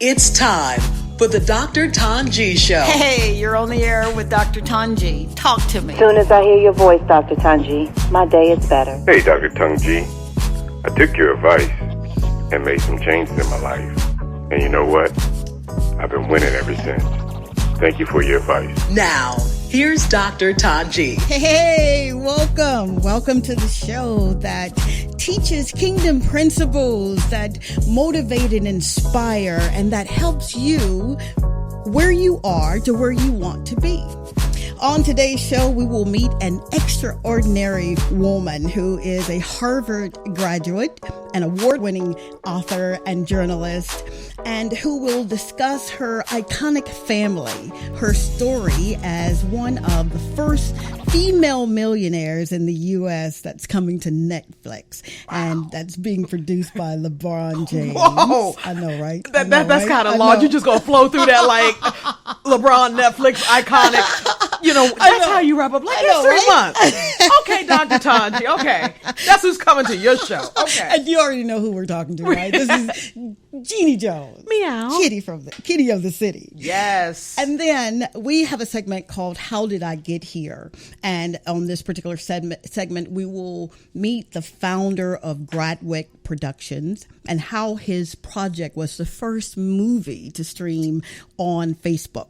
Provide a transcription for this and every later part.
It's time for the Dr. Tongie Show. Hey, you're on the air with Dr. Tongie. Talk to me. As soon as I hear your voice, Dr. Tongie, my day is better. Hey, Dr. Tongie. I took your advice and made some changes in my life. And you know what? I've been winning ever since. Thank you for your advice. Now, here's Dr. Tongie. Hey, welcome. Welcome to the show that teaches kingdom principles, that motivate and inspire, and that helps you where you are to where you want to be. On today's show, we will meet an extraordinary woman who is a Harvard graduate, an award-winning author and journalist, and who will discuss her iconic family, her story as one of the first female millionaires in the U.S. that's coming to Netflix. Wow. And that's being produced by Lebron James. Whoa. I know, right? That's kind of large. You're just going to flow through that like LeBron, Netflix, iconic. You know, that's how you wrap up. Like, it's 3 months. Okay, Dr. Tongie. Okay. That's who's coming to your show. Okay. And you already know who we're talking to, right? This is Jeannie Jones. Meow. Kitty of the city. Yes. And then we have a segment called How Did I Get Here? And on this particular segment, we will meet the founder of great-great Productions and how his project was the first movie to stream on Facebook,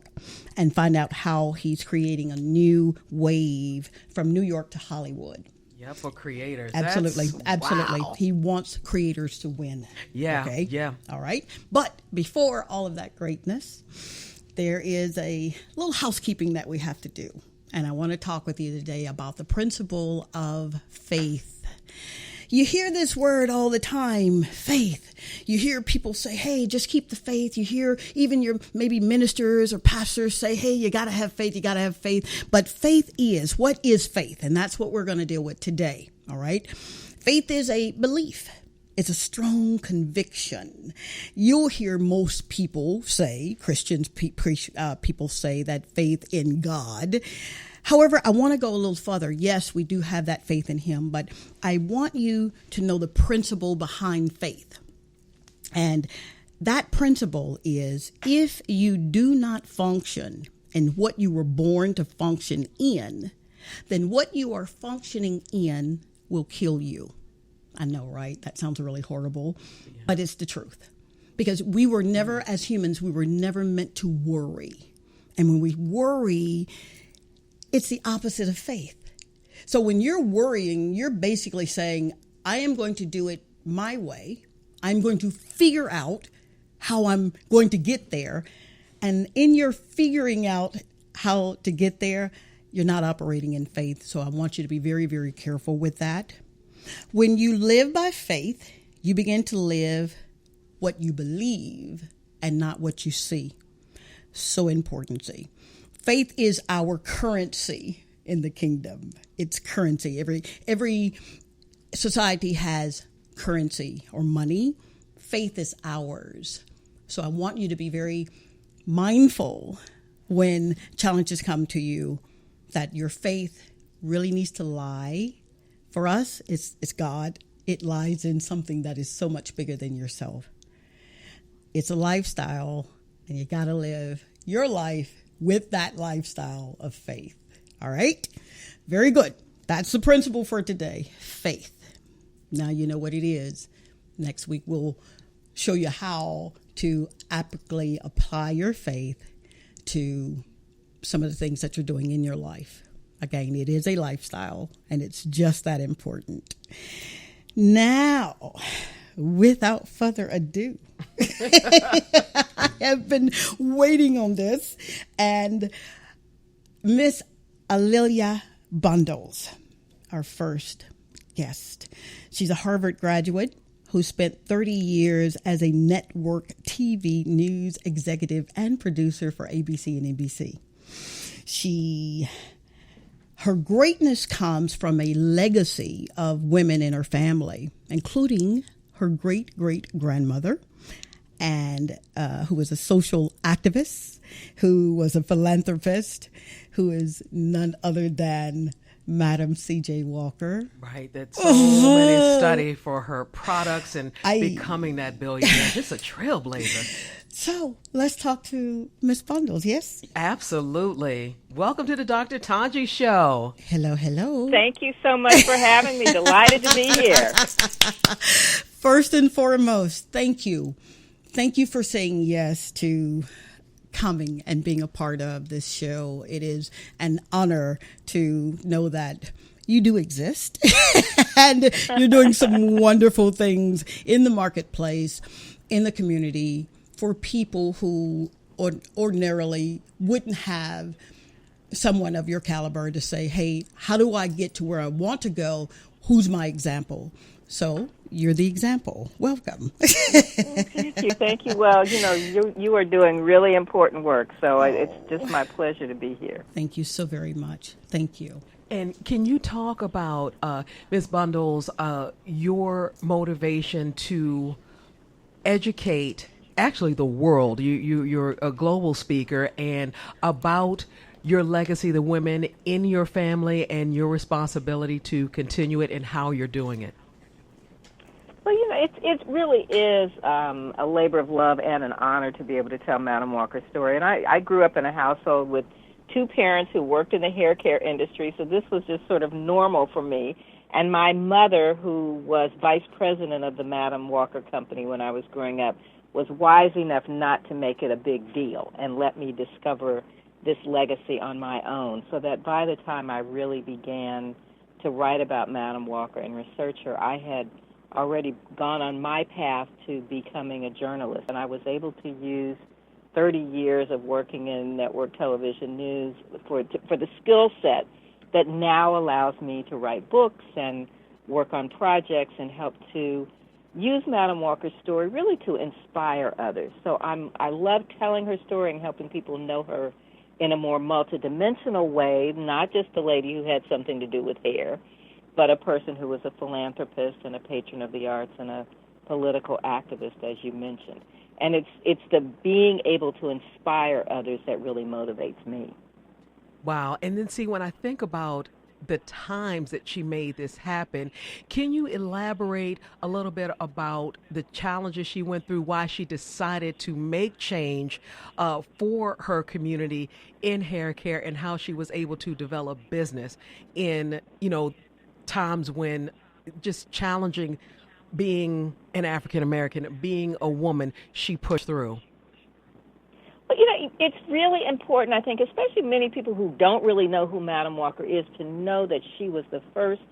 and find out how he's creating a new wave from New York to Hollywood. Yeah, for creators. Absolutely. Wow. He wants creators to win. Yeah. Okay. Yeah. All right. But before all of that greatness, there is a little housekeeping that we have to do. And I want to talk with you today about the principle of faith. You hear this word all the time, faith. You hear people say, hey, just keep the faith. You hear even your maybe ministers or pastors say, hey, you got to have faith. You got to have faith. But faith is, what is faith? And that's what we're going to deal with today. All right. Faith is a belief. It's a strong conviction. You'll hear most people say, Christians, people say that faith in God. However, I want to go a little further. Yes, we do have that faith in him, but I want you to know the principle behind faith. And that principle is, if you do not function in what you were born to function in, then what you are functioning in will kill you. I know, right? That sounds really horrible, but it's the truth. Because we were never, as humans, we were never meant to worry. And when we worry, it's the opposite of faith. So when you're worrying, you're basically saying, I am going to do it my way. I'm going to figure out how I'm going to get there. And in your figuring out how to get there, you're not operating in faith. So I want you to be very, very careful with that. When you live by faith, you begin to live what you believe and not what you see. So important. See. Faith is our currency in the kingdom. It's currency. Every society has currency or money. Faith is ours. So I want you to be very mindful when challenges come to you that your faith really needs to lie. For us, it's God. It lies in something that is so much bigger than yourself. It's a lifestyle, and you got to live your life with that lifestyle of faith. All right? Very good. That's the principle for today, faith. Now you know what it is. Next week, we'll show you how to aptly apply your faith to some of the things that you're doing in your life. Again, it is a lifestyle, and it's just that important. Now, without further ado, I have been waiting on this, and Miss Alelia Bundles, our first guest. She's a Harvard graduate who spent 30 years as a network TV news executive and producer for ABC and NBC. Her greatness comes from a legacy of women in her family, including her great-great-grandmother, and who was a social activist, who was a philanthropist, who is none other than Madam C.J. Walker. Right, that's so many study for her products and becoming that billionaire. Just a trailblazer. So let's talk to Miss Bundles, yes? Absolutely. Welcome to the Dr. Tongie Show. Hello, hello. Thank you so much for having me. Delighted to be here. First and foremost, thank you. Thank you for saying yes to coming and being a part of this show. It is an honor to know that you do exist and you're doing some wonderful things in the marketplace, in the community, for people who ordinarily wouldn't have someone of your caliber to say, hey, how do I get to where I want to go? Who's my example? So you're the example. Welcome. Thank you. Well, you are doing really important work, so it's just my pleasure to be here. Thank you so very much. Thank you. And can you talk about, Ms. Bundles, your motivation to educate actually the world? You're a global speaker, and about your legacy, the women in your family, and your responsibility to continue it and how you're doing it. Well, it really is a labor of love and an honor to be able to tell Madam Walker's story. And I grew up in a household with two parents who worked in the hair care industry, so this was just sort of normal for me. And my mother, who was vice president of the Madam Walker Company when I was growing up, was wise enough not to make it a big deal and let me discover this legacy on my own, so that by the time I really began to write about Madam Walker and research her, I had already gone on my path to becoming a journalist. And I was able to use 30 years of working in network television news for the skill set that now allows me to write books and work on projects and help to use Madam Walker's story really to inspire others. So I love telling her story and helping people know her in a more multidimensional way, not just a lady who had something to do with hair, but a person who was a philanthropist and a patron of the arts and a political activist, as you mentioned. And it's the being able to inspire others that really motivates me. Wow. And then see, when I think about the times that she made this happen, can you elaborate a little bit about the challenges she went through, why she decided to make change for her community in hair care, and how she was able to develop business in, times when just challenging being an African American, being a woman, she pushed through? Well, it's really important, I think, especially many people who don't really know who Madam Walker is, to know that she was the first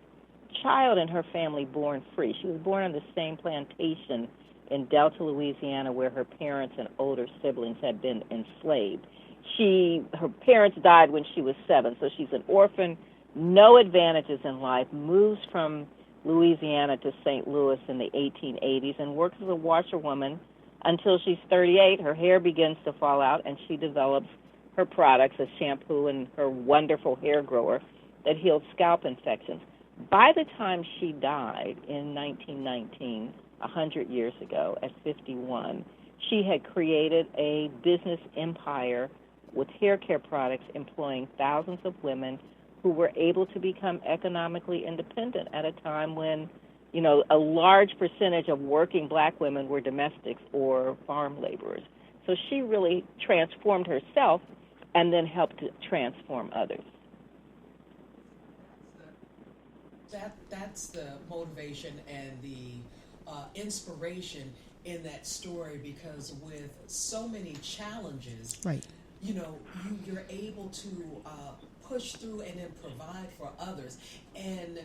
child in her family born free. She was born on the same plantation in Delta, Louisiana, where her parents and older siblings had been enslaved. Her parents died when she was 7, so she's an orphan, no advantages in life, moves from Louisiana to St. Louis in the 1880s and works as a washerwoman until she's 38. Her hair begins to fall out, and she develops her products, a shampoo and her wonderful hair grower that healed scalp infections. By the time she died in 1919, 100 years ago, at 51, she had created a business empire with hair care products, employing thousands of women who were able to become economically independent at a time when, a large percentage of working black women were domestics or farm laborers. So she really transformed herself and then helped to transform others. That's the motivation and the inspiration in that story, because with so many challenges, right, you're able to push through and then provide for others. And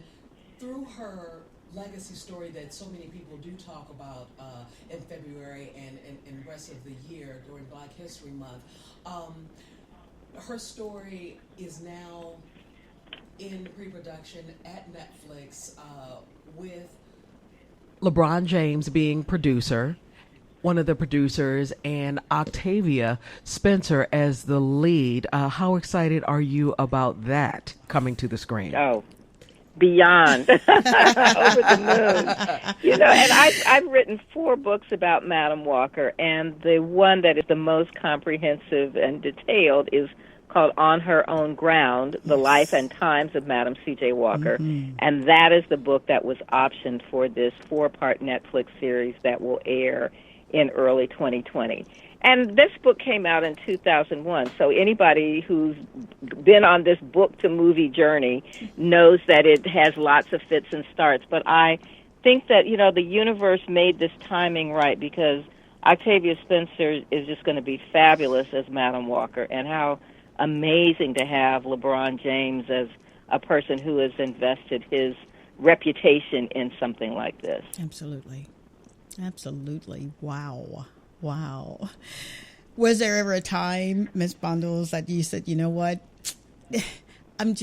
through her legacy story that so many people do talk about in February and the rest of the year during Black History Month, her story is now in pre-production at Netflix with LeBron James being producer, one of the producers, and Octavia Spencer as the lead. How excited are you about that coming to the screen? Oh, beyond. Over the moon. And I've written 4 books about Madam Walker, and the one that is the most comprehensive and detailed is called On Her Own Ground, The Life and Times of Madam C.J. Walker. And that is the book that was optioned for this 4-part Netflix series that will air in early 2020. And this book came out in 2001, so anybody who's been on this book-to-movie journey knows that it has lots of fits and starts. But I think that, the universe made this timing right, because Octavia Spencer is just going to be fabulous as Madam Walker, and how amazing to have LeBron James as a person who has invested his reputation in something like this. Absolutely. Wow. Was there ever a time, Ms. Bundles, that you said, you know what, I'll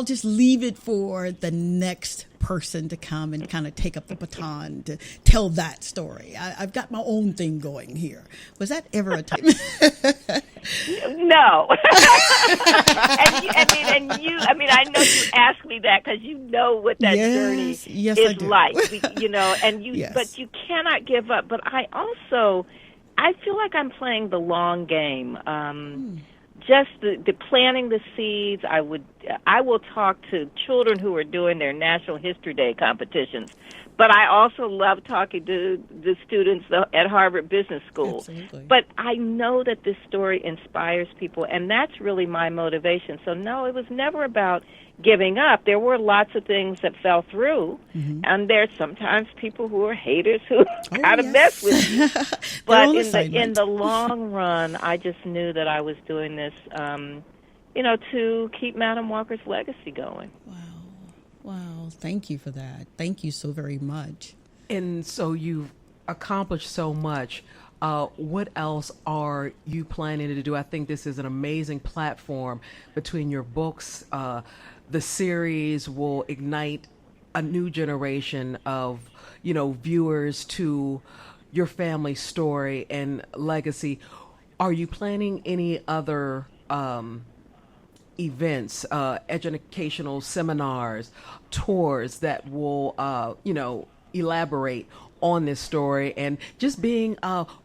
just leave it for the next person to come and kind of take up the baton to tell that story? I've got my own thing going here. Was that ever a time? No. I know you asked me that because you know what that journey is like, Yes. But you cannot give up. But I feel like I'm playing the long game. Just the planting the seeds. I will talk to children who are doing their National History Day competitions, but I also love talking to the students at Harvard Business School. Absolutely. But I know that this story inspires people, and that's really my motivation. So no, it was never about giving up. There were lots of things that fell through, and there's sometimes people who are haters who kind of mess with you. But in the long run, I just knew that I was doing this, to keep Madam Walker's legacy going. Wow. Thank you for that. Thank you so very much. And so you've accomplished so much. What else are you planning to do? I think this is an amazing platform between your books. The series will ignite a new generation of, viewers to your family story and legacy. Are you planning any other events, educational seminars, tours that will, elaborate on this story and just being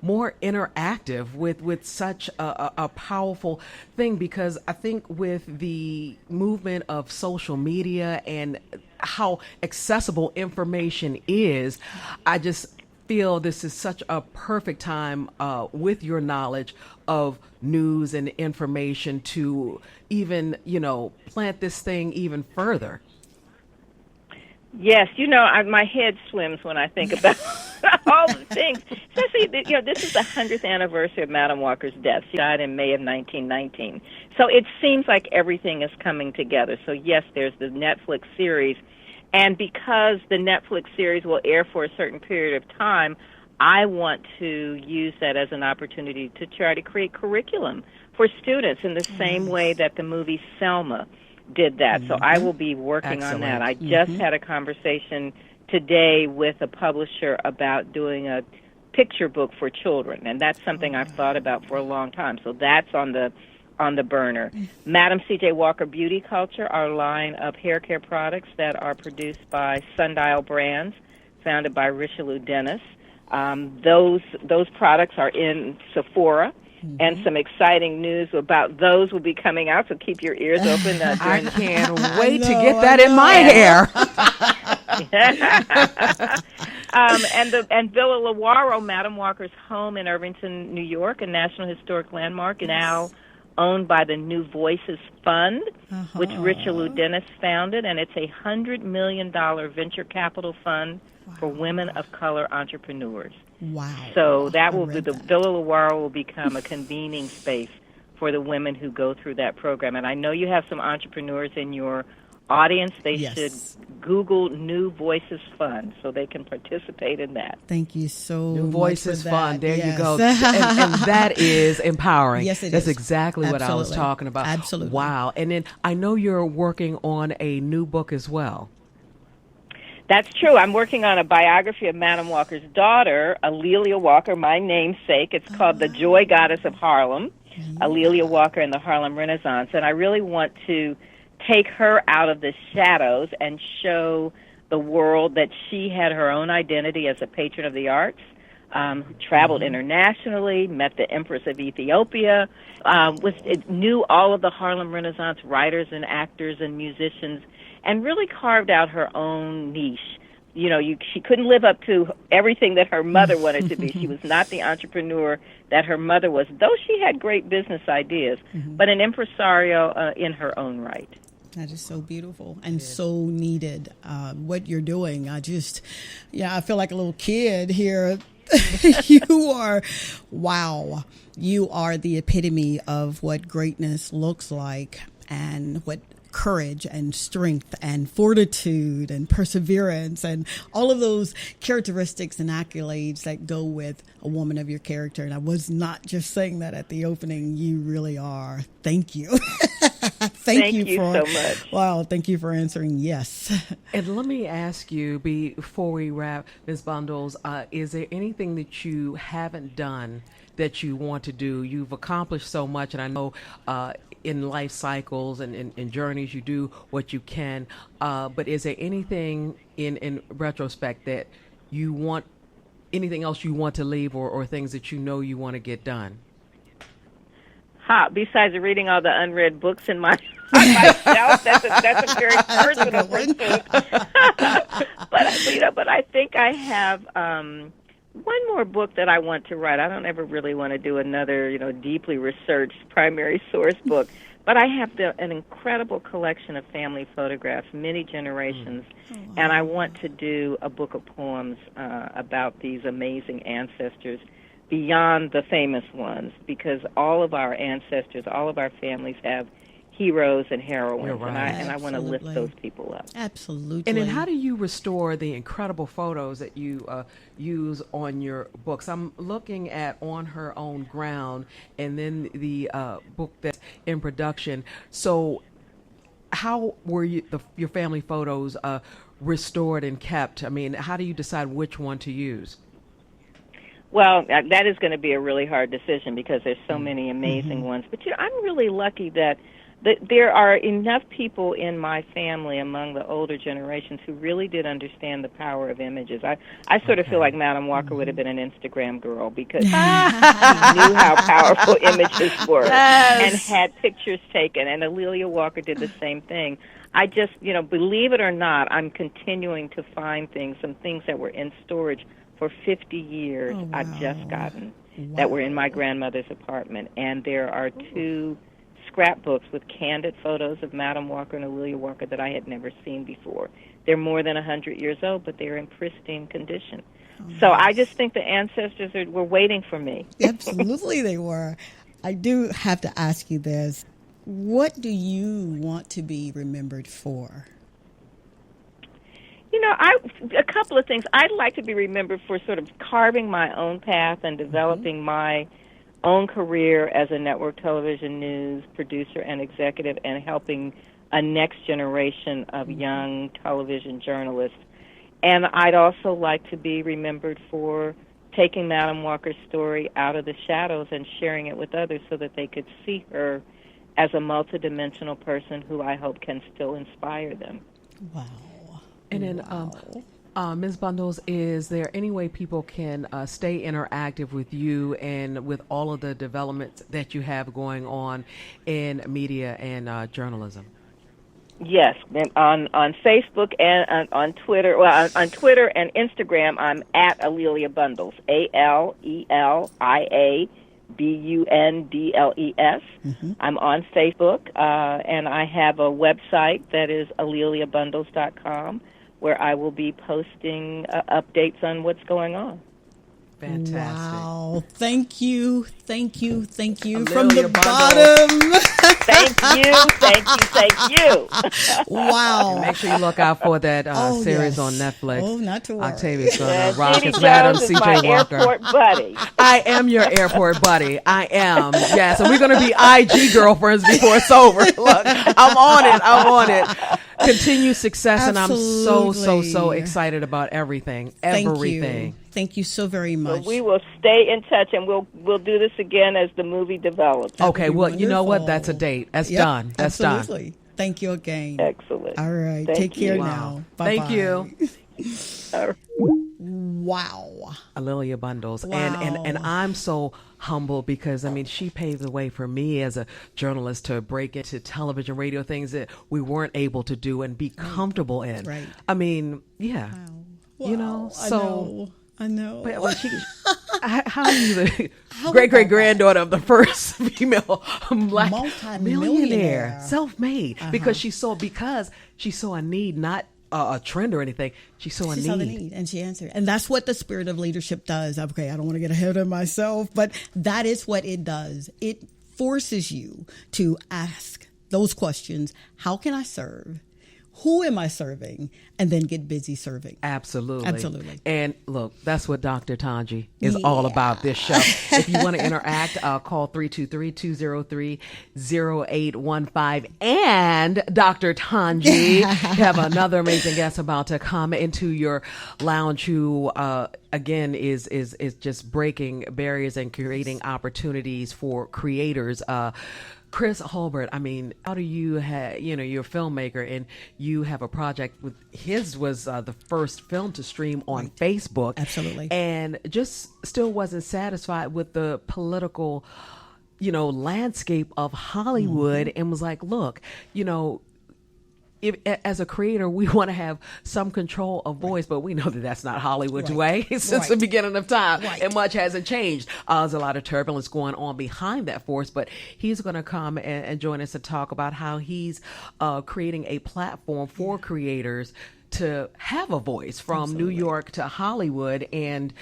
more interactive with such a powerful thing? Because I think with the movement of social media and how accessible information is, I just feel this is such a perfect time with your knowledge of news and information to even, plant this thing even further. Yes, my head swims when I think about all the things. Especially, this is the 100th anniversary of Madam Walker's death. She died in May of 1919. So it seems like everything is coming together. So yes, there's the Netflix series. And because the Netflix series will air for a certain period of time, I want to use that as an opportunity to try to create curriculum for students in the same way that the movie Selma did that. So I will be working on that. I just had a conversation today with a publisher about doing a picture book for children, and that's something I've thought about for a long time. So that's on the burner. Madam C.J. Walker Beauty Culture, our line of hair care products that are produced by Sundial Brands, founded by Richelieu Dennis. Those products are in Sephora. And some exciting news about those will be coming out, so keep your ears open. I can't wait to get that in my hair. And Villa Lawaro, Madam Walker's home in Irvington, New York, a National Historic Landmark, now owned by the New Voices Fund, which Richelieu Dennis founded, and it's a $100 million venture capital fund for women of color entrepreneurs. Wow. So that will be Villa Lawaro will become a convening space for the women who go through that program. And I know you have some entrepreneurs in your audience. They should Google New Voices Fund so they can participate in that. Thank you so New much Voices for Fund. that. There you go. And that is empowering. Yes, it That's is. exactly what I was Absolutely. talking about. Absolutely. Wow. And then I know you're working on a new book as well. That's true. I'm working on a biography of Madam Walker's daughter, Alelia Walker, my namesake. It's called The Joy Goddess of Harlem, Alelia Walker and the Harlem Renaissance. And I really want to take her out of the shadows and show the world that she had her own identity as a patron of the arts, traveled internationally, met the Empress of Ethiopia, knew all of the Harlem Renaissance writers and actors and musicians, and really carved out her own niche. She couldn't live up to everything that her mother wanted to be. She was not the entrepreneur that her mother was, though she had great business ideas, but an impresario in her own right. That is so beautiful and so needed. What you're doing, I feel like a little kid here. You are the epitome of what greatness looks like and what courage and strength and fortitude and perseverance and all of those characteristics and accolades that go with a woman of your character. And I was not just saying that at the opening. You really are. Thank you. Thank you so much. Wow, thank you for answering yes. And let me ask you, before we wrap, Ms. Bundles, is there anything that you haven't done that you want to do? You've accomplished so much, and I know in life cycles and in journeys you do what you can, but is there anything in retrospect that you want, anything else you want to leave, or things that you know you want to get done? Besides reading all the unread books in my myself, that's a very personal pursuit. But I think I have one more book that I want to write. I don't ever really want to do another, deeply researched primary source book. But I have an incredible collection of family photographs, many generations, and I want to do a book of poems about these amazing ancestors beyond the famous ones, because all of our ancestors, all of our families have heroes and heroines, right. and I want to lift those people up. Absolutely. And then how do you restore the incredible photos that you use on your books? I'm looking at On Her Own Ground and then the book that's in production. So how were your family photos restored and kept? I mean, how do you decide which one to use? Well, that is going to be a really hard decision because there's so many amazing ones. But I'm really lucky that there are enough people in my family among the older generations who really did understand the power of images. I sort of feel like Madam Walker would have been an Instagram girl because she knew how powerful images were and had pictures taken. And Alelia Walker did the same thing. I just, believe it or not, I'm continuing to find some things that were in storage for 50 years I've just gotten that were in my grandmother's apartment. And there are 2 scrapbooks with candid photos of Madam Walker and Alelia Walker that I had never seen before. They're more than 100 years old, but they're in pristine condition. So I just think the ancestors were waiting for me. Absolutely they were. I do have to ask you this. What do you want to be remembered for? A couple of things. I'd like to be remembered for sort of carving my own path and developing my own career as a network television news producer and executive and helping a next generation of young television journalists. And I'd also like to be remembered for taking Madam Walker's story out of the shadows and sharing it with others so that they could see her as a multidimensional person who I hope can still inspire them. Wow. And then, Ms. Bundles, is there any way people can stay interactive with you and with all of the developments that you have going on in media and journalism? Yes, on Facebook and on Twitter. Well, on Twitter and Instagram, I'm at Alelia Bundles, ALELIA BUNDLES. I'm on Facebook, and I have a website that is aleliabundles.com, where I will be posting updates on what's going on. Fantastic. Wow. Thank you. Amelia from the Bundles. bottom. Thank you. Wow. And make sure you look out for that series on Netflix. Oh, not to worry. Octavia's going to rock Jeannie his Madam Jones is C.J. my Walker. airport buddy. I am your airport buddy. I am. Yes. And we're going to be IG girlfriends before it's over. Look, I'm on it. Continue success. Absolutely. And I'm so excited about everything. Thank you so very much. Well, we will stay in touch, and we'll do this again as the movie develops. Okay, well, wonderful. you know what? That's a date. That's done. That's absolutely. done. Thank you again. Excellent. All right. Thank Take care you. now. Thank you. All right. Wow. Lilia Bundles. Wow. And I'm so humbled because, I mean, she paved the way for me as a journalist to break into television, radio, things that we weren't able to do and be comfortable in. Right. I mean, yeah. Wow. You know, so. I know. But well, how are you the great-great-granddaughter of the first female black millionaire, self-made? Because she saw a need, not a trend or anything. She saw a need, and she answered. And that's what the spirit of leadership does. Okay, I don't want to get ahead of myself, but that is what it does. It forces you to ask those questions. How can I serve? Who am I serving? And then get busy serving. Absolutely. And look, that's what Dr. Tongie is all about, this show. If you want to interact, call 323-203-0815. And Dr. Tongie, you have another amazing guest about to come into your lounge who, again, is just breaking barriers and creating opportunities for creators. Kris Hulbert, I mean, how do you have, you're a filmmaker and you have a project with, his was the first film to stream on Facebook. Absolutely. And just still wasn't satisfied with the political, landscape of Hollywood and was like, look, if, as a creator, we want to have some control of voice, but we know that that's not Hollywood's way since the beginning of time, and much hasn't changed. There's a lot of turbulence going on behind that force, but he's going to come and join us to talk about how he's creating a platform for creators to have a voice from New York to Hollywood. And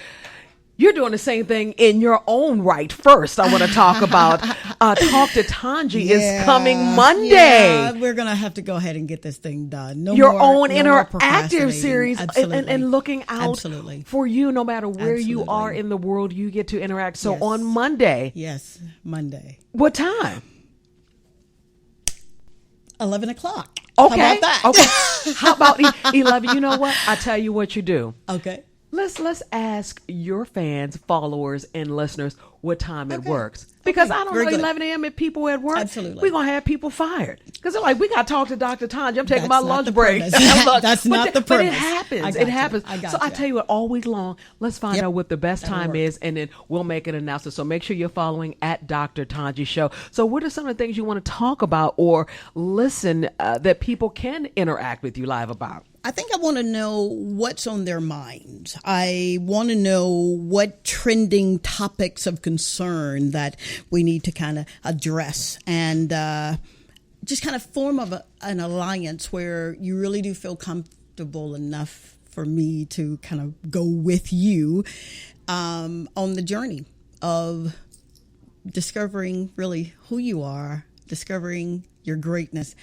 you're doing the same thing in your own right. First, I want to talk about Talk to Tongie is coming Monday. Yeah, we're going to have to go ahead and get this thing done. Your own interactive series and looking out for you no matter where you are in the world, you get to interact. So on Monday. Yes, Monday. What time? 11 o'clock. Okay. How about that? Okay. How about 11? You know what? I'll tell you what you do. Okay. Let's ask your fans, followers, and listeners what time it works. Because I don't know, 11 a.m. if people at work, we're going to have people fired. Because they're like, we got to talk to Dr. Tongie. I'm taking my lunch break. That's not the premise. But it happens. It happens. So I tell you what, all week long, let's find out what the best time is, and then we'll make an announcement. So make sure you're following at Dr. Tongie Show. So what are some of the things you want to talk about or listen that people can interact with you live about? I think I want to know what's on their minds. I want to know what trending topics of concern that we need to kind of address and just kind of form an alliance where you really do feel comfortable enough for me to kind of go with you on the journey of discovering really who you are, discovering your greatness,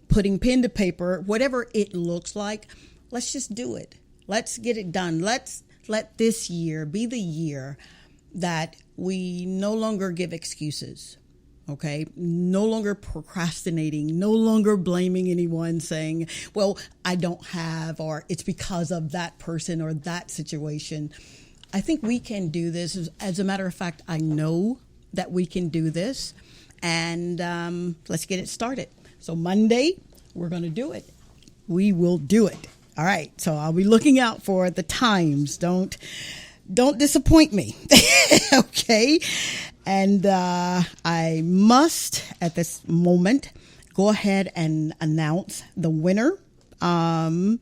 putting pen to paper, whatever it looks like. Let's just do it. Let's get it done. Let's let this year be the year that we no longer give excuses. Okay, no longer procrastinating, no longer blaming anyone, saying, well, I don't have, or it's because of that person or that situation. I think we can do this. As a matter of fact, I know that we can do this, and let's get it started. So Monday, we're going to do it. We will do it. All right, so I'll be looking out for the times. Don't disappoint me. Okay. And I must, at this moment, go ahead and announce the winner. Kayla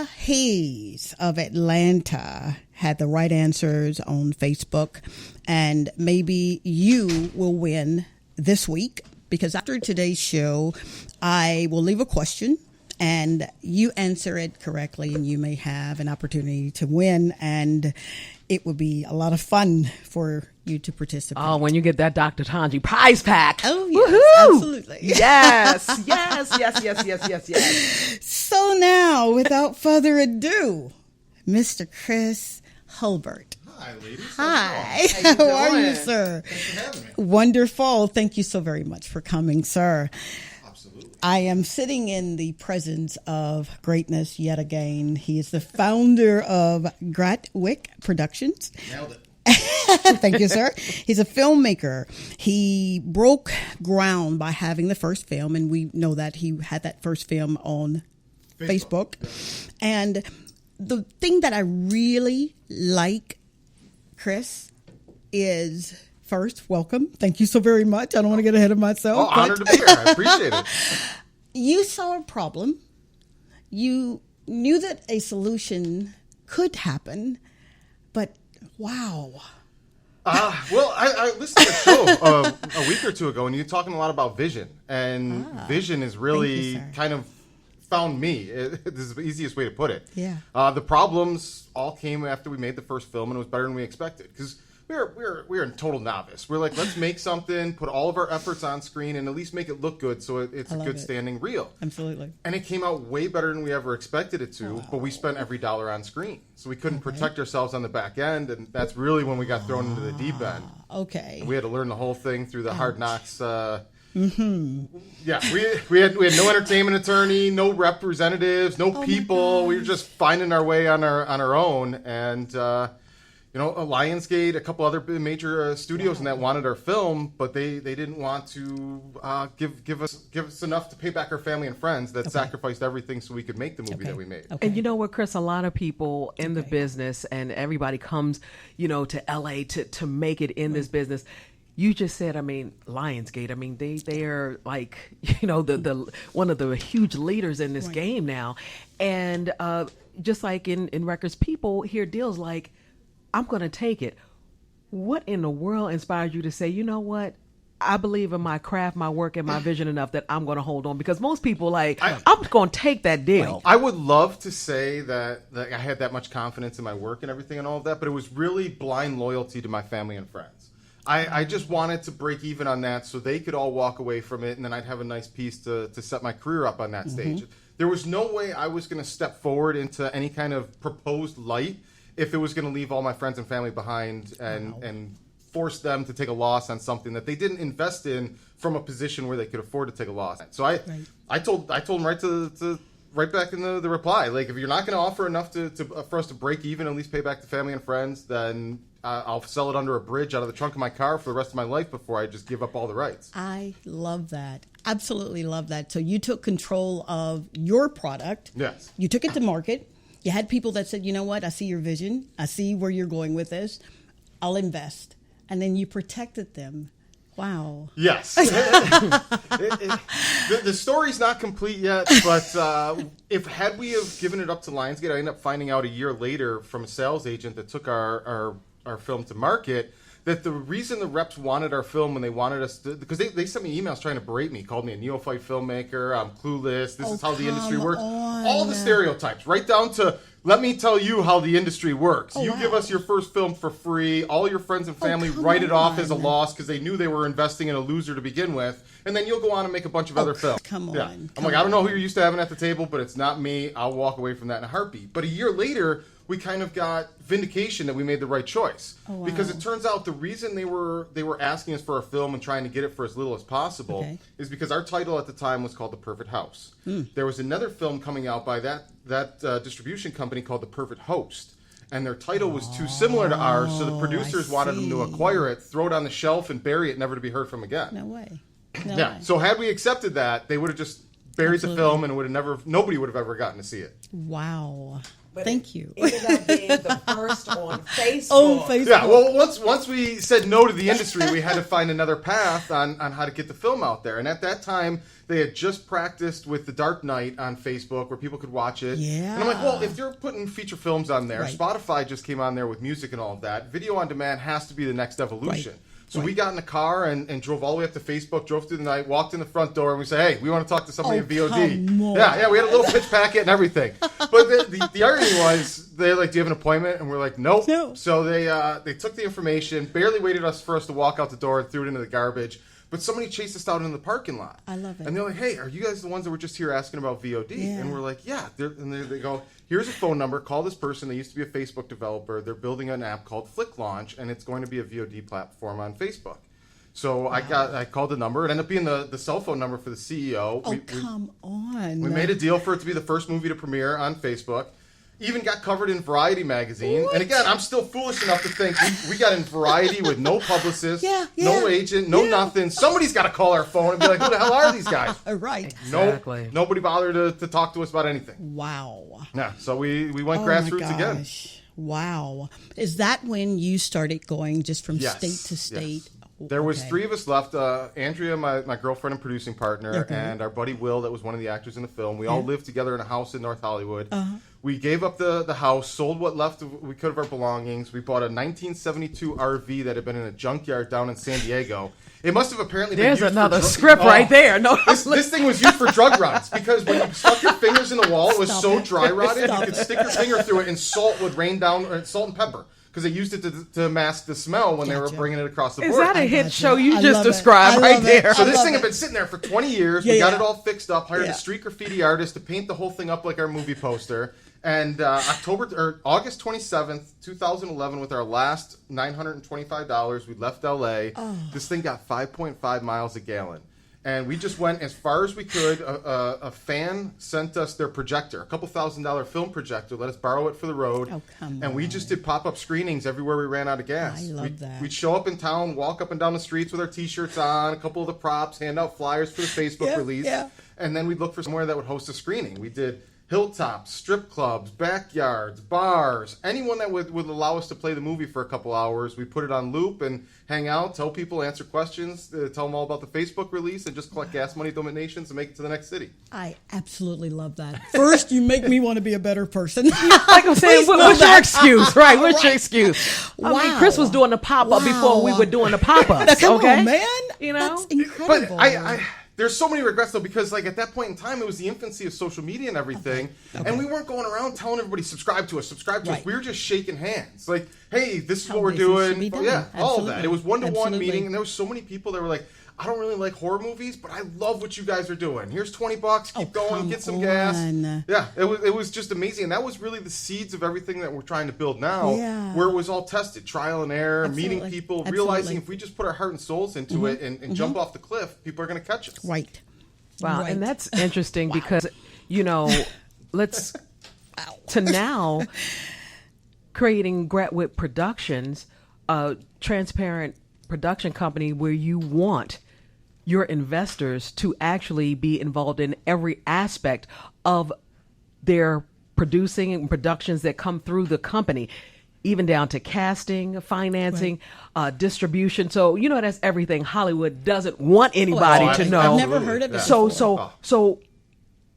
Hayes of Atlanta had the right answers on Facebook. And maybe you will win this week, because after today's show, I will leave a question and you answer it correctly, and you may have an opportunity to win, and it would be a lot of fun for you to participate. Oh, when you get that Dr. Tongie prize pack. Oh, yes, woohoo! Absolutely. Yes. So now, without further ado, Mr. Kris Hulbert. Hi, ladies. Hi. How are you, sir? Thanks for having me. Wonderful. Thank you so very much for coming, sir. Absolutely. I am sitting in the presence of greatness yet again. He is the founder of Great-Great Productions. Nailed it. Thank you, sir. He's a filmmaker. He broke ground by having the first film, and we know that he had that first film on Facebook. And the thing that I really like, Kris, is first, welcome. Thank you so very much. I don't want to get ahead of myself. Honored to be here. I appreciate it. You saw a problem. You knew that a solution could happen, but wow. Well, I listened to the show a week or two ago, and you're talking a lot about vision. And vision is really kind of found me. This is the easiest way to put it. Yeah. The problems all came after we made the first film, and it was better than we expected. Because we were a total novice. We're like, let's make something, put all of our efforts on screen, and at least make it look good so it's a good standing reel. Absolutely. And it came out way better than we ever expected it to, but we spent every dollar on screen. So we couldn't protect ourselves on the back end, and that's really when we got thrown into the deep end. Okay. And we had to learn the whole thing through the hard knocks. Yeah, we had no entertainment attorney, no representatives, no people. We were just finding our way on our own, and Lionsgate, a couple other major studios in that wanted our film, but they didn't want to give us enough to pay back our family and friends that sacrificed everything so we could make the movie that we made. And you know what, Kris? A lot of people in the business, and everybody comes, to LA to make it in this business. You just said, Lionsgate. They are like, the one of the huge leaders in this game now, and just like in records, people hear deals like, I'm going to take it. What in the world inspired you to say, you know what? I believe in my craft, my work, and my vision enough that I'm going to hold on? Because most people I'm going to take that deal. I would love to say that I had that much confidence in my work and everything and all of that, but it was really blind loyalty to my family and friends. I just wanted to break even on that so they could all walk away from it, and then I'd have a nice piece to set my career up on that stage. There was no way I was going to step forward into any kind of proposed light if it was going to leave all my friends and family behind and force them to take a loss on something that they didn't invest in from a position where they could afford to take a loss. So I told them right back in the reply, like, if you're not going to offer enough for us to break even, at least pay back to family and friends, then I'll sell it under a bridge out of the trunk of my car for the rest of my life before I just give up all the rights. I love that. Absolutely love that. So you took control of your product. Yes. You took it to market. You had people that said, you know what, I see your vision. I see where you're going with this. I'll invest. And then you protected them. Wow. Yes. The story's not complete yet, but had we have given it up to Lionsgate, I ended up finding out a year later from a sales agent that took our film to market that the reason the reps wanted our film when they wanted us to, because they sent me emails trying to berate me, called me a neophyte filmmaker, I'm clueless, this is how the industry works. All the stereotypes, right down to, let me tell you how the industry works. Give us your first film for free, all your friends and family write it off as a loss because they knew they were investing in a loser to begin with, and then you'll go on and make a bunch of other films. Come on. Yeah. I'm like, I don't know who you're used to having at the table, but it's not me. I'll walk away from that in a heartbeat. But a year later, we kind of got vindication that we made the right choice. Because it turns out the reason they were asking us for a film and trying to get it for as little as possible is because our title at the time was called The Perfect House. There was another film coming out by that distribution company called The Perfect Host. And their title was too similar to ours, so the producers wanted them to acquire it, throw it on the shelf, and bury it, never to be heard from again. No way. So had we accepted that, they would have just buried the film, and nobody would have ever gotten to see it. Wow. Thank you. It ended up being the first on Facebook. Yeah, well, once we said no to the industry, we had to find another path on how to get the film out there. And at that time, they had just practiced with The Dark Knight on Facebook where people could watch it. Yeah. And I'm like, well, if you're putting feature films on there, Spotify just came on there with music and all of that. Video on demand has to be the next evolution. So we got in the car and drove all the way up to Facebook, drove through the night, walked in the front door, and we said, hey, we want to talk to somebody in VOD. Come on. Yeah, we had a little pitch packet and everything. But the irony was, they're like, do you have an appointment? And we're like, nope. No. So they took the information, barely waited for us to walk out the door and threw it into the garbage. But somebody chased us out in the parking lot. I love it. And they're like, hey, are you guys the ones that were just here asking about VOD? Yeah. And we're like, yeah. And they go, here's a phone number. Call this person. They used to be a Facebook developer. They're building an app called Flick Launch, and it's going to be a VOD platform on Facebook. So I called the number. It ended up being the cell phone number for the CEO. Come on. We made a deal for it to be the first movie to premiere on Facebook. Even got covered in Variety magazine. What? And again, I'm still foolish enough to think we got in Variety with no publicist, no agent, no nothing. Somebody's got to call our phone and be like, who the hell are these guys? Right. Exactly. Nope, nobody bothered to talk to us about anything. Wow. Yeah, so we went grassroots again. Wow. Is that when you started going just from state to state? Yes. There was 3 of us left. Andrea, my girlfriend and producing partner, and our buddy Will, that was one of the actors in the film. We all lived together in a house in North Hollywood. We gave up the house, sold what left we could of our belongings. We bought a 1972 RV that had been in a junkyard down in San Diego. It must have apparently been used another script right there. No, this thing was used for drug runs because when you stuck your fingers in the wall, it was so dry rotted you could stick your finger through it and salt would rain down, or salt and pepper. Because they used it to mask the smell when they were bringing it across the board. Is that a hit show you just described right there? So this thing had been sitting there for 20 years. We got it all fixed up, hired a street graffiti artist to paint the whole thing up like our movie poster. And August 27th, 2011, with our last $925, we left LA. This thing got 5.5 miles a gallon. And we just went as far as we could. A fan sent us their projector, a couple $1,000 film projector, let us borrow it for the road. Oh, come and we just did pop-up screenings everywhere we ran out of gas. I love that. We'd show up in town, walk up and down the streets with our T-shirts on, a couple of the props, hand out flyers for the Facebook release. Yeah. And then we'd look for somewhere that would host a screening. We did hilltops, strip clubs, backyards, bars, anyone that would allow us to play the movie for a couple hours. We put it on loop and hang out, tell people, answer questions, tell them all about the Facebook release, and just collect gas money donations and make it to the next city. I absolutely love that. First, you make me want to be a better person. Like I'm saying, what's your excuse? Right, what's your excuse? Wow. I mean, Kris was doing the pop-up before we were doing the pop-ups. Come on, man. You know? That's incredible. But there's so many regrets, though, because at that point in time, it was the infancy of social media and everything. Okay. And we weren't going around telling everybody, subscribe to us. We were just shaking hands. Like, hey, this is what we're doing. Yeah, all of that. It was one-to-one meeting, and there was so many people that were like, I don't really like horror movies, but I love what you guys are doing. Here's $20. Keep going. Get some gas. Yeah, it was just amazing. And that was really the seeds of everything that we're trying to build now, where it was all tested, trial and error, meeting people, realizing if we just put our heart and souls into it and jump off the cliff, people are going to catch us. Right. Wow. Right. And that's interesting because, let's to now creating great-great Productions, a transparent production company where you want your investors to actually be involved in every aspect of their producing and productions that come through the company, even down to casting, financing, distribution. So, that's everything Hollywood doesn't want anybody to know. I've never heard of it. So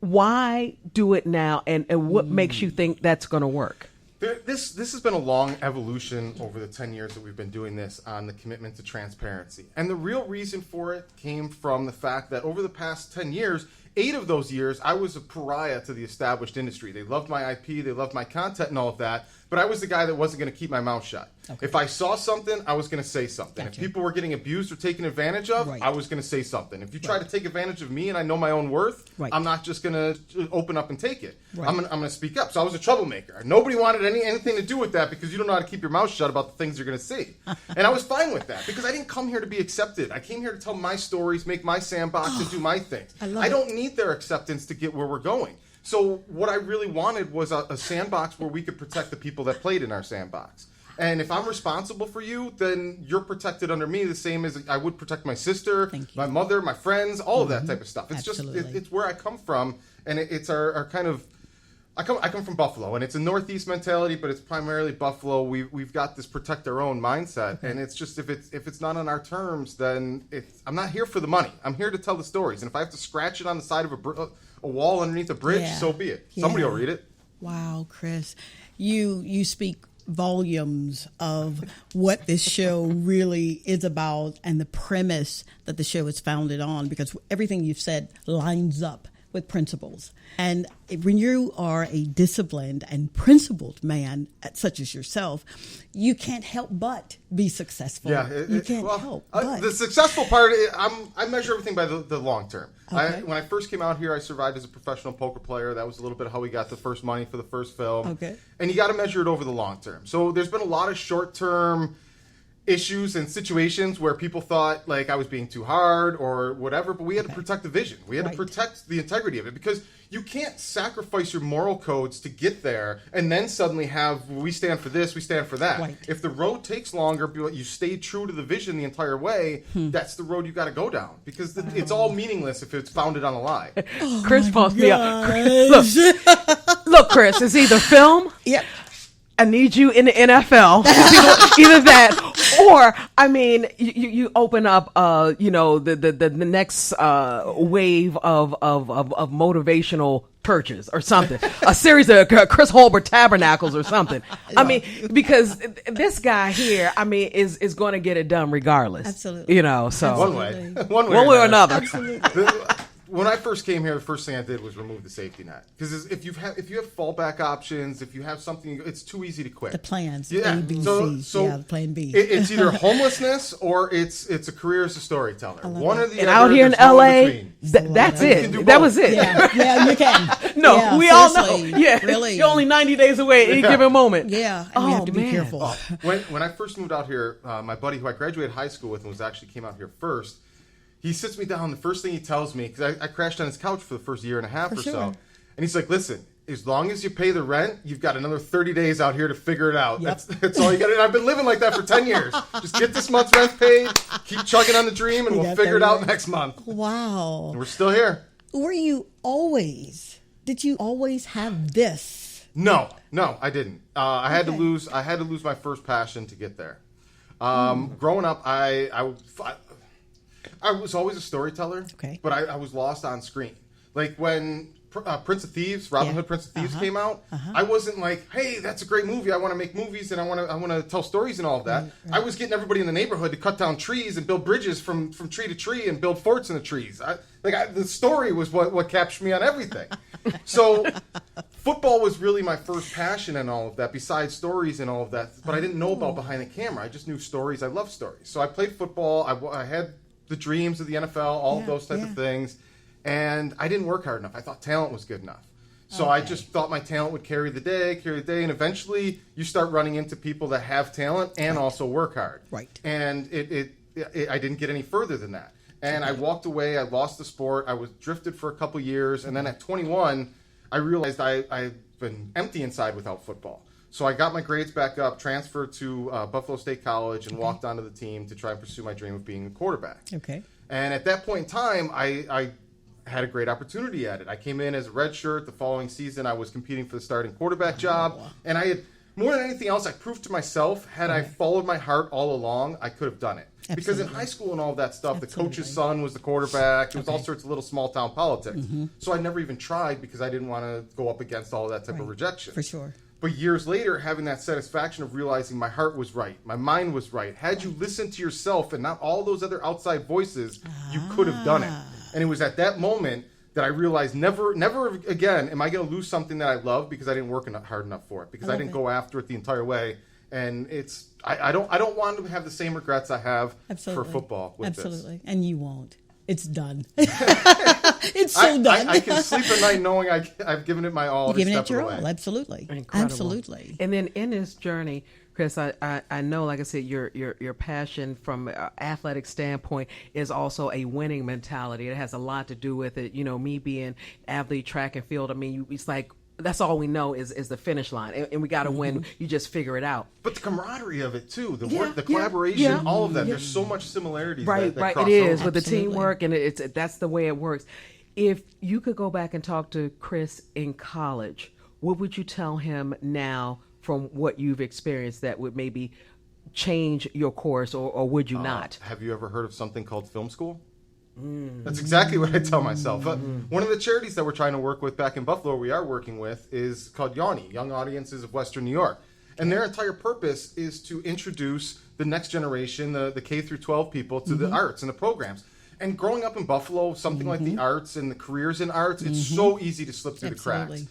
why do it now? And what makes you think that's going to work? This has been a long evolution over the 10 years that we've been doing this on the commitment to transparency. And the real reason for it came from the fact that over the past 10 years, 8 of those years, I was a pariah to the established industry. They loved my IP, they loved my content and all of that, but I was the guy that wasn't going to keep my mouth shut. Okay. If I saw something, I was going to say something. Gotcha. If people were getting abused or taken advantage of, I was going to say something. If you try to take advantage of me and I know my own worth, I'm not just going to open up and take it. Right. I'm going to speak up. So I was a troublemaker. Nobody wanted anything to do with that because you don't know how to keep your mouth shut about the things you're going to see. And I was fine with that because I didn't come here to be accepted. I came here to tell my stories, make my sandbox, and do my things. I don't need their acceptance to get where we're going. So what I really wanted was a sandbox where we could protect the people that played in our sandbox. And if I'm responsible for you, then you're protected under me the same as I would protect my sister, my mother, my friends, all of that type of stuff. It's just, it's where I come from, and it's our kind of, I come from Buffalo, and it's a Northeast mentality, but it's primarily Buffalo. We've got this protect our own mindset, and it's just if it's not on our terms, then I'm not here for the money. I'm here to tell the stories, and if I have to scratch it on the side of a wall underneath a bridge, so be it. Somebody will read it. Wow, Kris, you speak volumes of what this show really is about and the premise that the show is founded on, because everything you've said lines up with principles. And when you are a disciplined and principled man, such as yourself, you can't help but be successful. You can't help but. The successful part, I measure everything by the long term. Okay. When I first came out here, I survived as a professional poker player. That was a little bit of how we got the first money for the first film. Okay. And you got to measure it over the long term. So there's been a lot of short term issues and situations where people thought like I was being too hard or whatever, but we had to protect the vision. We had to protect the integrity of it, because you can't sacrifice your moral codes to get there and then suddenly have, we stand for this, we stand for that. Right. If the road takes longer, but you stay true to the vision the entire way, that's the road you got to go down, because it's all meaningless if it's founded on a lie. Chris posts me up. Look, Chris, it's either film. Yep. I need you in the NFL. Either that, or I mean, you open up, the next wave of motivational churches or something, a series of Kris Hulbert tabernacles or something. I mean, because this guy here, I mean, is going to get it done regardless. Absolutely. You know, so One way or another. Absolutely. When I first came here, the first thing I did was remove the safety net, because if you have fallback options, if you have something, it's too easy to quit. The plans, yeah. A, B, so, C. Yeah, plan B. It's either homelessness or it's a career as a storyteller. One or the and other. out here in there's no LA, in between. that's You can it. do That both. was it. Yeah, you can. No, Yeah, we all know. seriously, Yeah, really. you're only 90 days away at any given moment. Yeah, and we have to be careful. When I first moved out here, my buddy who I graduated high school with and came out here first, he sits me down. The first thing he tells me, because I crashed on his couch for the first year and a half or so, and he's like, "Listen, as long as you pay the rent, you've got another 30 days out here to figure it out. Yep. That's all you got." And I've been living like that for 10 years. Just get this month's rent paid, keep chugging on the dream, and we'll figure it out next month. Wow. And we're still here. Did you always have this? No, I didn't. I had to lose my first passion to get there. Growing up, I was always a storyteller, but I was lost on screen. Like when Prince of Thieves, Robin Hood Prince of Thieves came out, I wasn't like, hey, that's a great movie. I want to make movies and I want to tell stories and all of that. Right. I was getting everybody in the neighborhood to cut down trees and build bridges from tree to tree and build forts in the trees. The story was what captured me on everything. So football was really my first passion and all of that, besides stories and all of that. But I didn't know about behind the camera. I just knew stories. I love stories. So I played football. I had the dreams of the NFL, all of those type of things. And I didn't work hard enough. I thought talent was good enough. So I just thought my talent would carry the day. And eventually you start running into people that have talent and also work hard. Right. And I didn't get any further than that. And I walked away. I lost the sport. I was drifted for a couple years. And then at 21, I realized I've been empty inside without football. So I got my grades back up, transferred to Buffalo State College, and walked onto the team to try and pursue my dream of being a quarterback. Okay. And at that point in time, I had a great opportunity at it. I came in as a redshirt. The following season, I was competing for the starting quarterback job. And I had, more than anything else, I proved to myself, had I followed my heart all along, I could have done it. Absolutely. Because in high school and all that stuff, the coach's son was the quarterback. There was all sorts of little small-town politics. So I never even tried because I didn't want to go up against all of that type of rejection. For sure. But years later, having that satisfaction of realizing my heart was right, my mind was right. Had you listened to yourself and not all those other outside voices, you could have done it. And it was at that moment that I realized never again am I going to lose something that I love because I didn't work hard enough for it, because I didn't go after it the entire way. And I don't want to have the same regrets I have for football with this. And you won't. It's done. It's so done. I can sleep at night knowing I've given it my all. Giving it your all, absolutely. Incredible. Absolutely. And then in this journey, Kris, I know, like I said, your passion from an athletic standpoint is also a winning mentality. It has a lot to do with it. You know, me being athlete, track and field. I mean, it's like, that's all we know is the finish line, and we got to win. You just figure it out. But the camaraderie of it too, the work, the collaboration, all of that. There's so much similarities. Right. That cross it is over. with the teamwork, and that's the way it works. If you could go back and talk to Kris in college, what would you tell him now from what you've experienced that would maybe change your course, or would you not? Have you ever heard of something called film school? That's exactly what I tell myself. One of the charities that we're trying to work with back in Buffalo, we are working with, is called YAWNY, Young Audiences of Western New York. And their entire purpose is to introduce the next generation, the K through 12 people, to the arts and the programs. And growing up in Buffalo, something like the arts and the careers in arts, it's so easy to slip through the cracks.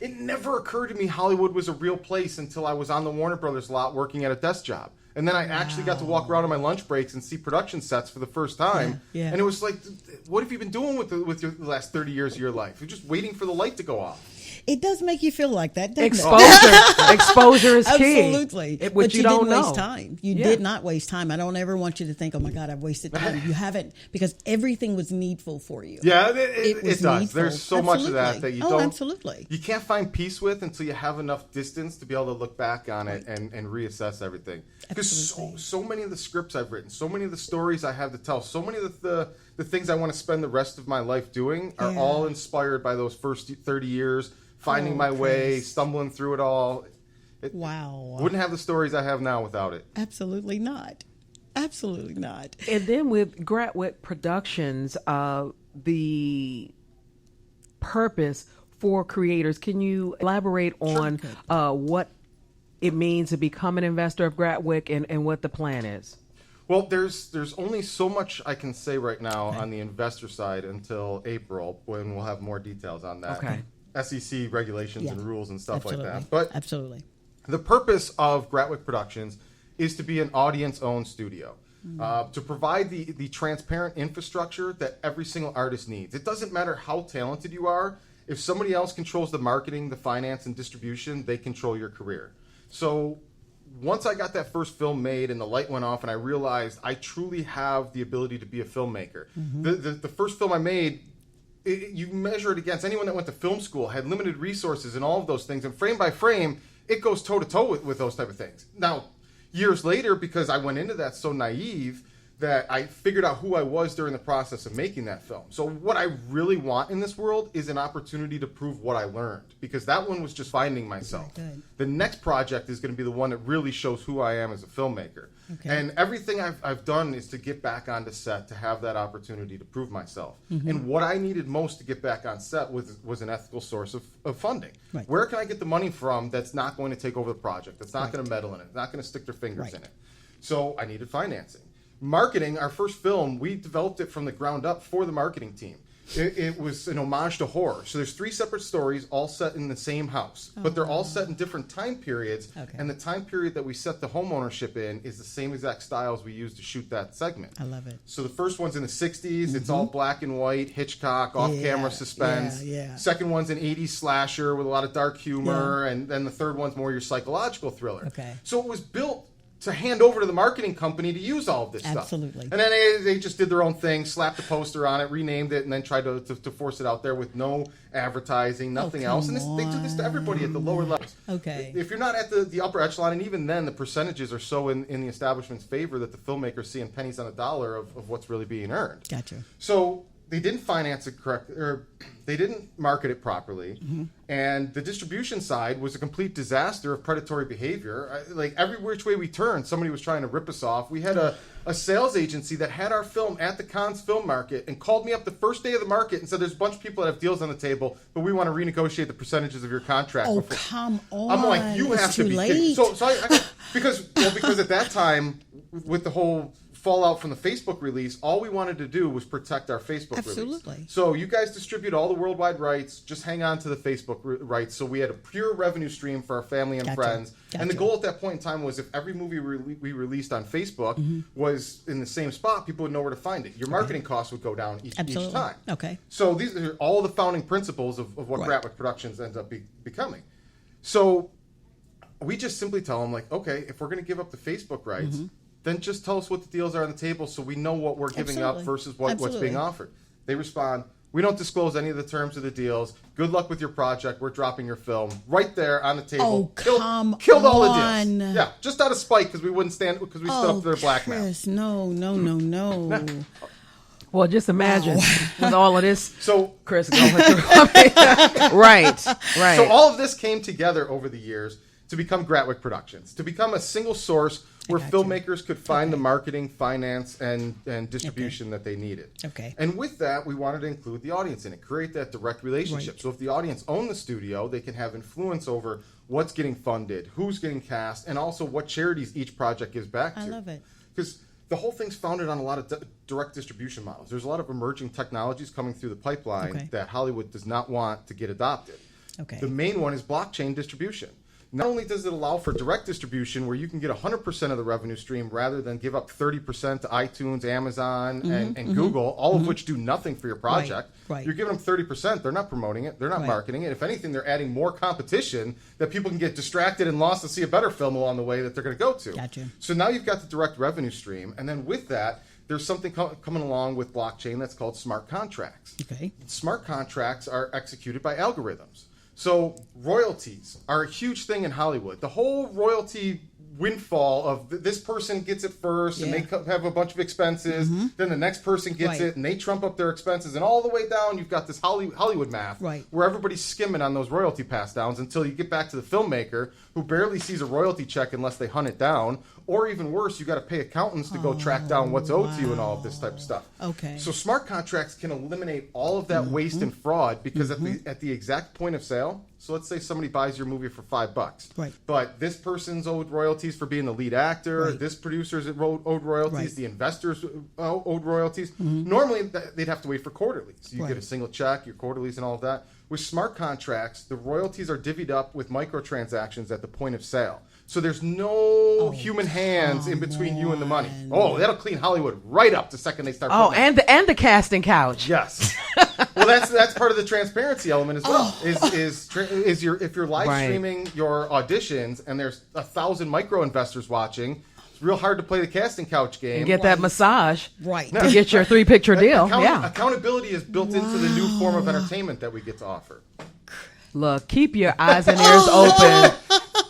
It never occurred to me Hollywood was a real place until I was on the Warner Brothers lot working at a desk job. And then I actually got to walk around on my lunch breaks and see production sets for the first time. And it was like, what have you been doing with your last 30 years of your life? You're just waiting for the light to go off. It does make you feel like that, doesn't Exposure is key. Absolutely. Which you don't didn't know. waste time. You did not waste time. I don't ever want you to think, oh my God, I've wasted time. You haven't, because everything was needful for you. Yeah, it does. needful. There's so much of that you don't. Absolutely. You can't find peace with until you have enough distance to be able to look back on it and reassess everything. Because so many of the scripts I've written, so many of the stories I have to tell, so many of the things I want to spend the rest of my life doing are all inspired by those first 30 years, finding my way, stumbling through it all. Wouldn't have the stories I have now without it. Absolutely not. Absolutely not. And then with great-great Productions, the purpose for creators, can you elaborate on what it means to become an investor of great-great and what the plan is? Well, there's only so much I can say right now on the investor side until April, when we'll have more details on that. Okay. SEC regulations and rules and stuff Absolutely. like that. But absolutely, the purpose of great-great Productions is to be an audience-owned studio, to provide the transparent infrastructure that every single artist needs. It doesn't matter how talented you are. If somebody else controls the marketing, the finance, and distribution, they control your career. So once I got that first film made and the light went off and I realized I truly have the ability to be a filmmaker. The first film I made, you measure it against anyone that went to film school, had limited resources and all of those things. And frame by frame, it goes toe-to-toe with those type of things. Now, years later, because I went into that so naive, that I figured out who I was during the process of making that film. So what I really want in this world is an opportunity to prove what I learned, because that one was just finding myself. The next project is going to be the one that really shows who I am as a filmmaker. And everything I've done is to get back onto set to have that opportunity to prove myself. And what I needed most to get back on set was an ethical source of funding. Where can I get the money from that's not going to take over the project, that's not going to meddle in it, not going to stick their fingers in it? So I needed financing. Marketing, our first film, we developed it from the ground up for the marketing team. It was an homage to horror. So there's 3 separate stories all set in the same house, but they're all set in different time periods. And the time period that we set the home ownership in is the same exact styles we used to shoot that segment. I love it. So the first one's in the 60s. It's all black and white, Hitchcock, off-camera suspense. Second one's an 80s slasher with a lot of dark humor. And then the third one's more your psychological thriller. So it was built to hand over to the marketing company to use all of this stuff. And then they just did their own thing, slapped a poster on it, renamed it, and then tried to force it out there with no advertising, nothing else. And they do this to everybody at the lower levels. If you're not at the upper echelon, and even then the percentages are so in the establishment's favor that the filmmaker's seeing pennies on a dollar of what's really being earned. So they didn't finance it correctly, or they didn't market it properly, and the distribution side was a complete disaster of predatory behavior. Like every which way we turned, somebody was trying to rip us off. We had a sales agency that had our film at the Cannes Film Market and called me up the first day of the market and said, "There's a bunch of people that have deals on the table, but we want to renegotiate the percentages of your contract." Oh, come on! I'm like, you have to be kidding. So because at that time, with the whole fallout from the Facebook release, all we wanted to do was protect our Facebook release. So you guys distribute all the worldwide rights, just hang on to the Facebook rights. So we had a pure revenue stream for our family and friends. And the goal at that point in time was if every movie we released on Facebook was in the same spot, people would know where to find it. Your marketing costs would go down each time. So these are all the founding principles of what great-great Productions ends up becoming. So we just simply tell them, like, okay, if we're going to give up the Facebook rights, then just tell us what the deals are on the table so we know what we're giving up versus what's being offered. They respond, we don't disclose any of the terms of the deals. Good luck with your project. We're dropping your film. Right there on the table. Killed all the deals. Yeah, just out of spite because we wouldn't stand, because we stood up to their blackmail. Kris, no. Well, just imagine with all of this. So, Kris going through. Right. So all of this came together over the years to become great-great Productions, to become a single source where filmmakers could find the marketing, finance, and distribution that they needed. And with that, we wanted to include the audience in it, create that direct relationship. So if the audience owned the studio, they can have influence over what's getting funded, who's getting cast, and also what charities each project gives back to. I love it. Because the whole thing's founded on a lot of direct distribution models. There's a lot of emerging technologies coming through the pipeline that Hollywood does not want to get adopted. The main one is blockchain distribution. not only does it allow for direct distribution where you can get 100% of the revenue stream rather than give up 30% to iTunes, Amazon, and Google, all of which do nothing for your project. Right. You're giving them 30%. They're not promoting it. They're not marketing it. If anything, they're adding more competition that people can get distracted and lost to see a better film along the way that they're going to go to. Gotcha. So now you've got the direct revenue stream. And then with that, there's something coming along with blockchain that's called smart contracts. Okay. Smart contracts are executed by algorithms. So royalties are a huge thing in Hollywood. The whole royalty windfall of this person gets it first and they have a bunch of expenses, then the next person gets it and they trump up their expenses, and all the way down you've got this Hollywood math where everybody's skimming on those royalty pass downs until you get back to the filmmaker who barely sees a royalty check unless they hunt it down, or even worse, you got to pay accountants to go track down what's owed to you and all of this type of stuff. Okay. So smart contracts can eliminate all of that waste and fraud because at the exact point of sale, so let's say somebody buys your movie for $5, right? But this person's owed royalties for being the lead actor. This producer's owed royalties. The investors owed royalties. Normally, they'd have to wait for quarterlies. You get a single check, your quarterlies, and all of that. With smart contracts, the royalties are divvied up with microtransactions at the point of sale. So there's no human hands in between you and the money. Oh, that'll clean Hollywood right up the second they start. Oh, and the casting couch. Yes. Well, that's part of the transparency element as well. If you're live streaming your auditions and there's 1,000 micro investors watching, it's real hard to play the casting couch game and get that massage to get your 3-picture deal. Accountability is built into the new form of entertainment that we get to offer. Look, keep your eyes and ears open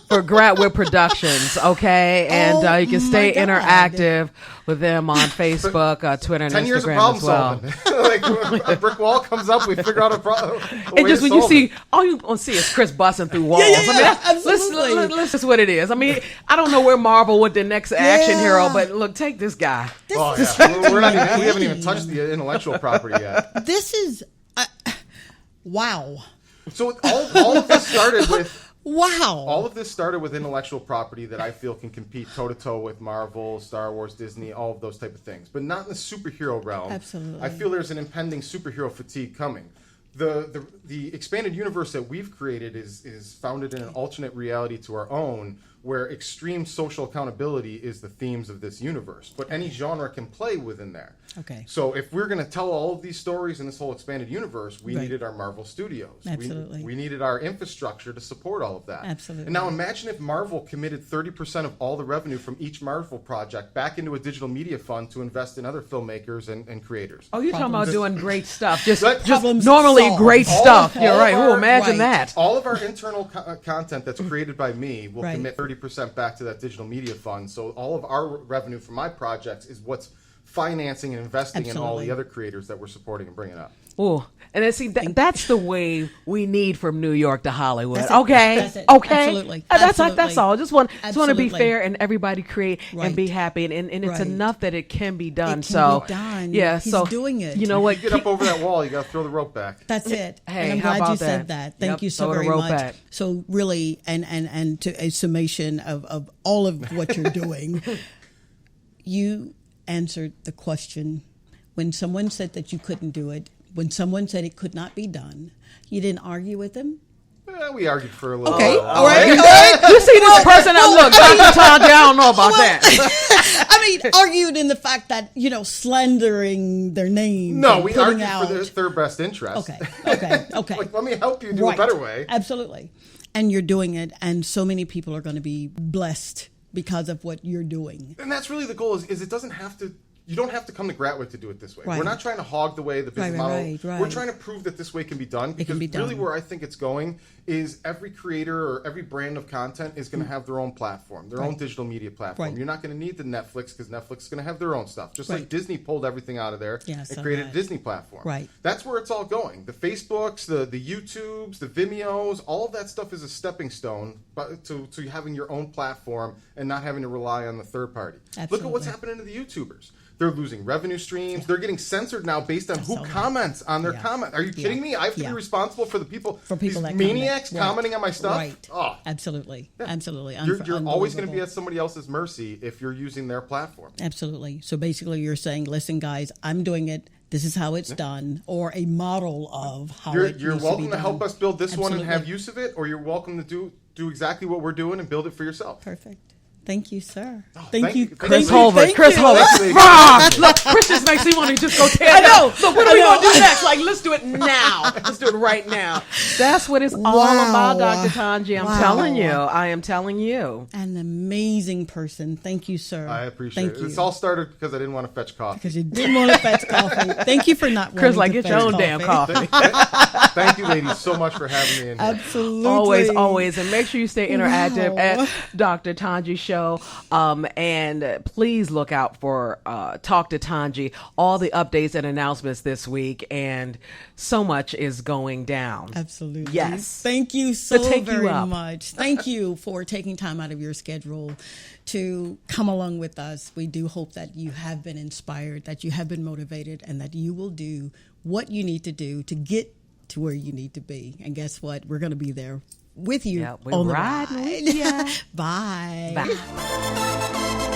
for Great Productions, okay? And you can stay interactive with them on Facebook, Twitter, and 10 years of Instagram problem as well. solving. Like a brick wall comes up, we figure out a problem. And just when you see, all you gonna see is Chris busting through walls. Absolutely. That's what it is. I mean, I don't know where Marvel with the next action hero, but look, take this guy. We haven't even touched the intellectual property yet. This is wow. So all of this started with. Wow. All of this started with intellectual property that I feel can compete toe-to-toe with Marvel, Star Wars, Disney, all of those type of things. But not in the superhero realm. Absolutely. I feel there's an impending superhero fatigue coming. The expanded universe that we've created is founded in an alternate reality to our own, where extreme social accountability is the themes of this universe. But any genre can play within there. Okay. So if we're going to tell all of these stories in this whole expanded universe, we needed our Marvel Studios. Absolutely. We needed our infrastructure to support all of that. Absolutely. And now imagine if Marvel committed 30% of all the revenue from each Marvel project back into a digital media fund to invest in other filmmakers and creators. Oh, you're talking about doing great stuff. Just Problems normally solved. great stuff. You're right. Oh, imagine that. All of our internal content that's created by me will commit 30% back to that digital media fund. So all of our revenue from my projects is what's financing and investing in all the other creators that we're supporting and bringing up. Oh, and then see that's the way we need from New York to Hollywood. That's okay. Absolutely. That's all. Just want to be fair and everybody create and be happy, and it's enough that it can be done. It can be done. Yeah, He's doing it. You know what? Get up over that wall. You got to throw the rope back. That's it. Hey, and I'm how glad about you said that. Thank you so throw the very rope much. back. So really, and to a summation of all of what you're doing, you answered the question when someone said that you couldn't do it. When someone said it could not be done, you didn't argue with them. We argued for a little. Okay, while. all right. You see this person? Look, Dr. Tongie, I don't know about that. I mean, argued in the fact that slandering their name. No, we argued for their best interest. Okay. Like, let me help you do a better way. Absolutely, and you're doing it, and so many people are going to be blessed because of what you're doing. And that's really the goal. Is it doesn't have to. You don't have to come to Gratwood to do it this way. Right. We're not trying to hog the way, the business model. Right. We're trying to prove that this way can be done. Because really where I think it's going is every creator or every brand of content is going to have their own platform, their own digital media platform. You're not going to need the Netflix because Netflix is going to have their own stuff. Just like Disney pulled everything out of there and created a Disney platform. Right. That's where it's all going. The Facebooks, the YouTubes, the Vimeos, all of that stuff is a stepping stone to having your own platform and not having to rely on the third party. Absolutely. Look at what's happening to the YouTubers. They're losing revenue streams. They're getting censored now based on who comments on their comment. Are you kidding me? I have to be responsible for the people, these that maniacs commenting on my stuff? Right. Oh. Absolutely. Absolutely. You're always going to be at somebody else's mercy if you're using their platform. Absolutely. So basically you're saying, listen, guys, I'm doing it. This is how it's done, or a model of how you're welcome to help us build this one and have use of it, or you're welcome to do exactly what we're doing and build it for yourself. Perfect. Thank you, sir. Thank you. Kris Thank Hulbert. you. Kris Hulbert. Thank you. Ah, look, Kris just makes me want to just go tear I know. down. Look, what are we going to do next? Like, let's do it now. Let's do it right now. That's what it's all about, Dr. Tongie. I'm telling you. I am telling you. An amazing person. Thank you, sir. I appreciate Thank it. you. It's all started because I didn't want to fetch coffee. Because you didn't want to fetch coffee. Thank you for not Kris, wanting like, to get your own fetch damn coffee. Thank you, ladies, so much for having me in here. Absolutely. Always. And make sure you stay interactive at Dr. Tongie Show. And please look out for Talk to Tongie, all the updates and announcements this week. And so much is going down. Absolutely. Yes. Thank you so take you very up. much. Thank you for taking time out of your schedule to come along with us. We do hope that you have been inspired, that you have been motivated, and that you will do what you need to do to get to where you need to be. And guess what? We're going to be there with you Yeah, we're on the riding ride. with ya. Bye. Bye.